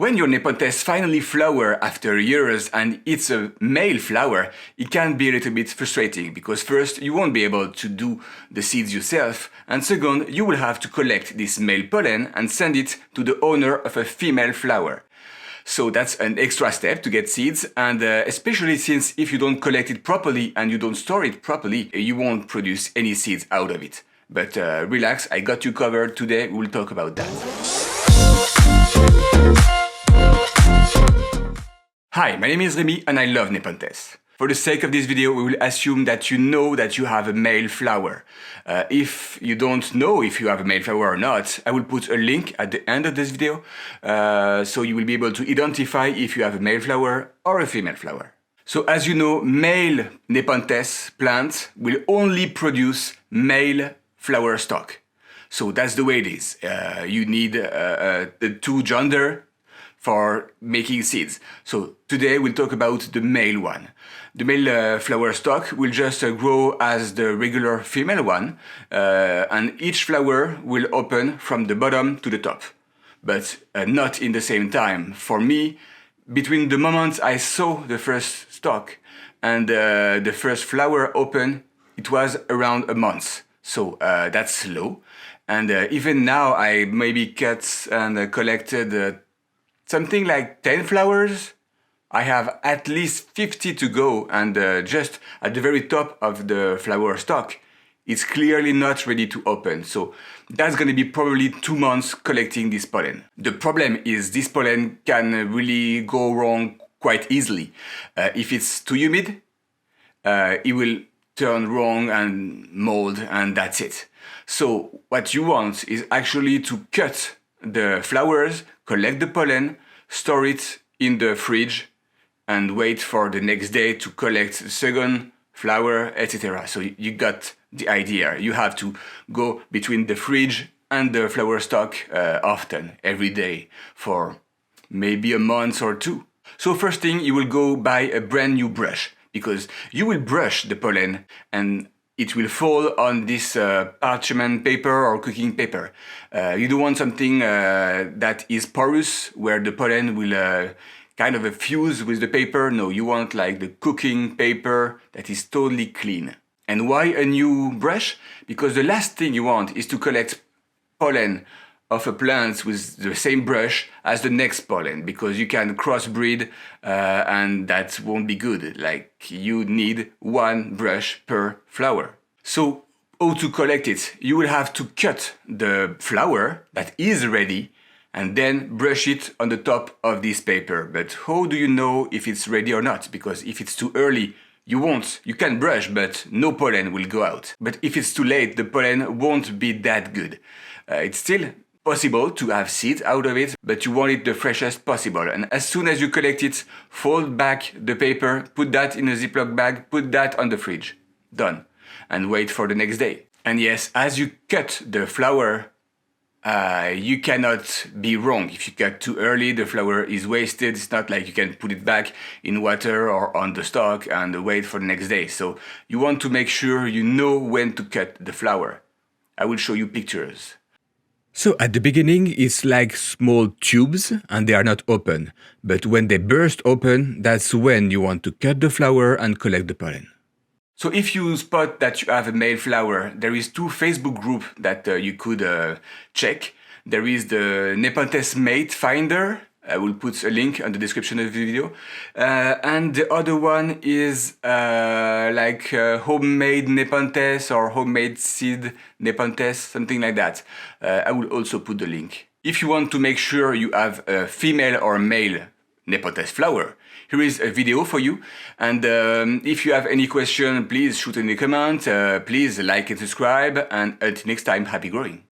When your Nepenthes finally flower after years and it's a male flower, it can be a little bit frustrating because first, you won't be able to do the seeds yourself, and second, you will have to collect this male pollen and send it to the owner of a female flower. So that's an extra step to get seeds, and especially since if you don't collect it properly and you don't store it properly, you won't produce any seeds out of it. But relax, I got you covered. Today we'll talk about that. Hi, my name is Remy and I love Nepenthes. For the sake of this video, we will assume that you know that you have a male flower. If you don't know if you have a male flower or not, I will put a link at the end of this video, so you will be able to identify if you have a male flower or a female flower. So as you know, male Nepenthes plants will only produce male flower stalk. So that's the way it is. You need the two gender for making seeds. So today we'll talk about the male one. The male flower stalk will just grow as the regular female one, and each flower will open from the bottom to the top, but not in the same time. For me, between the moment I saw the first stalk and the first flower open, it was around a month. So that's slow. And even now I maybe cut and collected something like 10 flowers. I have at least 50 to go, and just at the very top of the flower stalk, it's clearly not ready to open. So that's going to be probably 2 months collecting this pollen. The problem is this pollen can really go wrong quite easily. If it's too humid, it will turn wrong and mold, and that's it. So what you want is actually to cut the flowers, collect the pollen, store it in the fridge, and wait for the next day to collect the second flower, etc. So you got the idea. You have to go between the fridge and the flower stalk often, every day, for maybe a month or two. So first thing, you will go buy a brand new brush, because you will brush the pollen and it will fall on this parchment paper or cooking paper. You don't want something that is porous, where the pollen will kind of fuse with the paper. No, you want like the cooking paper that is totally clean. And why a new brush? Because the last thing you want is to collect pollen of a plant with the same brush as the next pollen, because you can crossbreed and that won't be good. Like, you need one brush per flower. So how to collect it? You will have to cut the flower that is ready and then brush it on the top of this paper. But how do you know if it's ready or not? Because if it's too early, you can brush, but no pollen will go out. But if it's too late, the pollen won't be that good. It's still possible to have seeds out of it, but you want it the freshest possible. And as soon as you collect it, fold back the paper, put that in a Ziploc bag, put that on the fridge. Done. And wait for the next day. And yes, as you cut the flower, you cannot be wrong. If you cut too early, the flower is wasted. It's not like you can put it back in water or on the stalk and wait for the next day. So you want to make sure you know when to cut the flower. I will show you pictures. So at the beginning, it's like small tubes and they are not open. But when they burst open, that's when you want to cut the flower and collect the pollen. So if you spot that you have a male flower, there is two Facebook groups that you could check. There is the Nepenthes Mate Finder. I will put a link on the description of the video. And the other one is like homemade Nepenthes or homemade seed Nepenthes, something like that. I will also put the link. If you want to make sure you have a female or male Nepenthes flower, here is a video for you. And if you have any question, please shoot in the comment. Please like and subscribe. And until next time, happy growing.